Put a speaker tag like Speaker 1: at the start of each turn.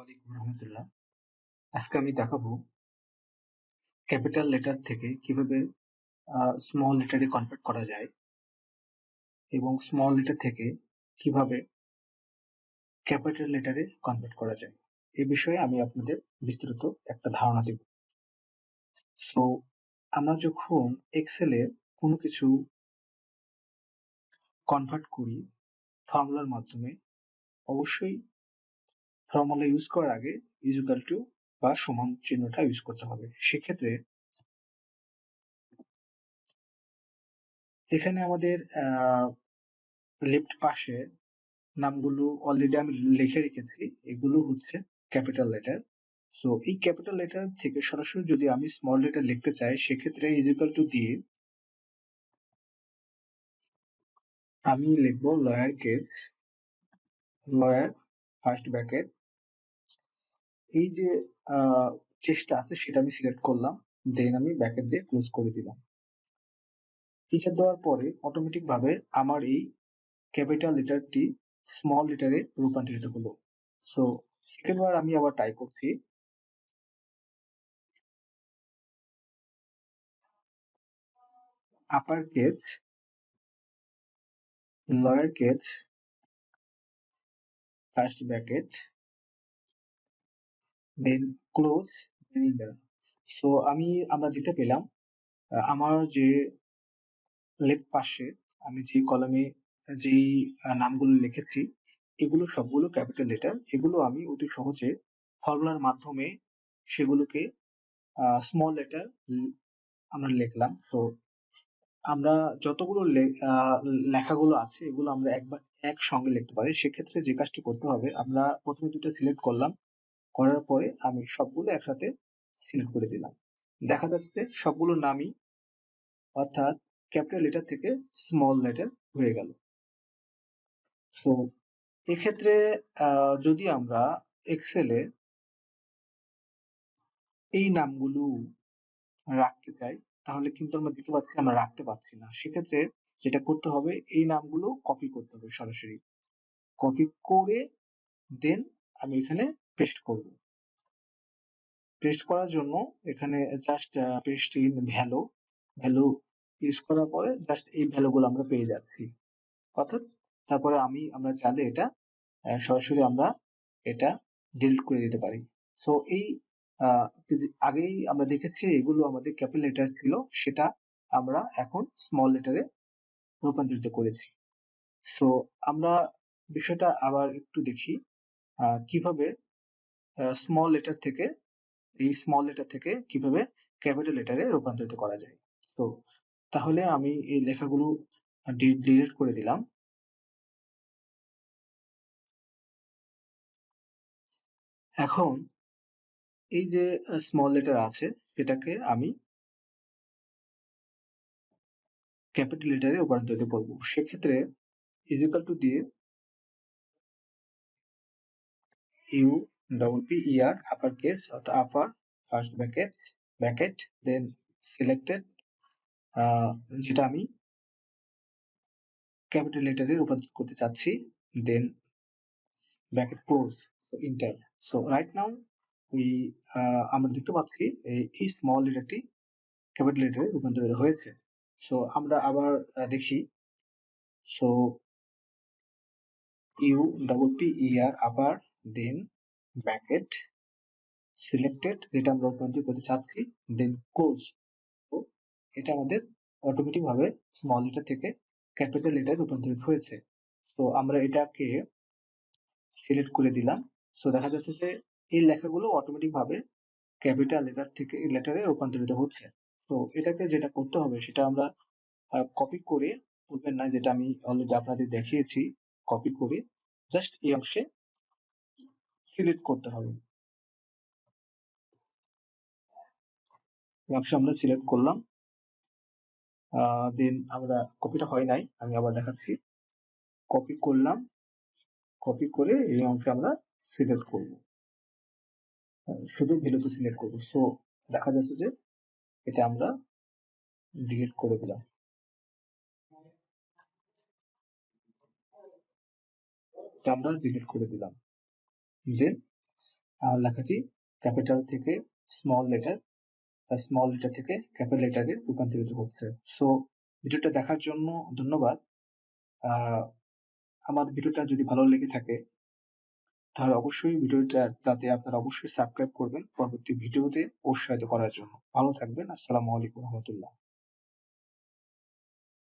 Speaker 1: ওয়ালাইকুম রহমতুল্লাহ। আজকে আমি দেখাবো ক্যাপিটাল লেটার থেকে কিভাবে স্মল লেটারে কনভার্ট করা যায় এবং স্মল লেটার থেকে কিভাবে ক্যাপিটাল লেটারে কনভার্ট করা যায়। এ বিষয়ে আমি আপনাদের বিস্তারিত একটা ধারণা দেব। সো আমরা যখন এক্সেলে কোনো কিছু কনভার্ট করি ফর্মুলার মাধ্যমে, অবশ্যই ফর্মুলা ইউজ করার আগে ইকুয়াল টু বা সমান চিহ্নটা ইউজ করতে হবে। সেক্ষেত্রে এখানে আমাদের লেফট পাশে নামগুলো অলরেডি আমি লিখে রেখেছি, এগুলো হচ্ছে ক্যাপিটাল লেটার। সো এই ক্যাপিটাল লেটার থেকে সরাসরি যদি আমি স্মল লেটার লিখতে চাই, সেক্ষেত্রে ইকুয়াল টু দিয়ে আমি লিখবো lower case, lawyer first bracket, এই যে চেষ্টা আছে সেটা আমি সিলেক্ট করলাম, দেন আমি ব্র্যাকেট দিয়ে ক্লোজ করে দিলাম। এটা দেওয়ার পরে অটোমেটিক ভাবে আমার এই ক্যাপিটাল লেটারটি স্মল লেটারে রূপান্তরিত হলো। সো সেকেন্ড বার আমি আবার ট্রাই করছি, upper case, lower case, first bracket, then close, enter. So আমরা দিতে পেলাম আমার যে লেফট পাশে আমি যে কলামে যেই নামগুলো লিখেছি, এগুলো সবগুলো ক্যাপিটাল লেটার। এগুলো আমি অতি সহজে ফর্মুলার মাধ্যমে সেগুলোকে স্মল লেটার আমরা লিখলাম। সো আমরা যতগুলো লেখাগুলো আছে এগুলো আমরা একবার একসঙ্গে লিখতে পারি। সেক্ষেত্রে যে কাজটি করতে হবে, আমরা প্রথমে দুটো সিলেক্ট করলাম, করার পরে আমি সবগুলো একসাথে সিলেক্ট করে দিলাম। দেখা যাচ্ছে সবগুলো নামই অর্থাৎ ক্যাপিটাল লেটার থেকে স্মল লেটার হয়ে গেল। সো এক্ষেত্রে যদি আমরা এক্সেলে এই নামগুলো রাখতে চাই, তাহলে কিন্তু আমরা দেখতে পাচ্ছি আমরা রাখতে পারছি না। সেক্ষেত্রে যেটা করতে হবে, এই নামগুলো কপি করতে হবে, সরাসরি কপি করে দেন আমি এখানে পেস্ট করব। পেস্ট করার জন্য এখানে just paste in value, value use করার পরে জাস্ট এই ভ্যালুগুলো আমরা পেয়ে যাচ্ছি। অর্থাৎ তারপরে আমরা চাইলে এটা সরাসরি আমরা এটা ডিলিট করে দিতে পারি। সো এই আগেই আমরা দেখেছি এগুলো আমাদের ক্যাপিটাল লেটার ছিল, সেটা আমরা এখন স্মল লেটারে রূপান্তরিত করেছি। সো আমরা বিষয়টা আবার একটু দেখি কিভাবে স্মল লেটার থেকে কিভাবে ক্যাপিটাল লেটারে রূপান্তরিত করা যায়। তো তাহলে আমি এই লেখাগুলো ডিলিট করে দিলাম। এখন এই যে স্মল লেটার আছে সেটাকে আমি ক্যাপিটাল লেটারে রূপান্তরিত করব। সেক্ষেত্রে ইকুয়াল টু দিয়ে U double P E R upper case অর্থাৎ upper first bracket bracket then selected, যেটা আমি ক্যাপিটাল লেটারে রূপান্তরিত করতে চাচ্ছি, then bracket close, so enter. So right now we আমরা দেখতে পাচ্ছি এই স্মল লেটারটি ক্যাপিটাল লেটারে রূপান্তরিত হয়েছে। সো আমরা আবার দেখি। So you double P E R upper then bracket selected, যেটা আমরা রূপান্তরিত করতে চাচ্ছি, দেন ক্লোজ। তো এটা আমাদের অটোমেটিক ভাবে স্মল লেটার থেকে ক্যাপিটাল লেটারে রূপান্তরিত হয়েছে। তো আমরা এটাকে সিলেক্ট করে দিলাম। সো দেখা যাচ্ছে যে এই লেখাগুলো অটোমেটিক ভাবে ক্যাপিটাল লেটার থেকে লেটারে রূপান্তরিত হচ্ছে। তো এটাকে যেটা করতে হবে সেটা আমরা কপি করে, বলবেন না, যেটা আমি অলরেডি আপনাদের দেখিয়েছি, কপি করে জাস্ট এই অংশে সিলেক্ট করতে হবে। এই অংশে আমরা সিলেক্ট করলাম, দেন আমরা কপিটা হয় নাই, আমি আবার দেখাচ্ছি। কপি করলাম, কপি করে এই অংশে আমরা সিলেক্ট করব, শুধু ভ্যালুতে সিলেক্ট করব। সো দেখা যাচ্ছে যে এটা আমরা ডিলিট করে দিলাম, এটা আমরা ডিলিট করে দিলাম। যে লেখাটি ক্যাপিটাল থেকে স্মল লেটার, স্মল লেটার থেকে ক্যাপিটাল লেটারে রূপান্তরিত হচ্ছে। সো ভিডিওটা দেখার জন্য ধন্যবাদ। আহ, আমার ভিডিওটা যদি ভালো লেগে থাকে তাহলে অবশ্যই ভিডিওটা তাতে আপনারা অবশ্যই সাবস্ক্রাইব করবেন পরবর্তী ভিডিওতে উৎসাহিত করার জন্য। ভালো থাকবেন। আসসালামু আলাইকুম রহমতুল্লাহ।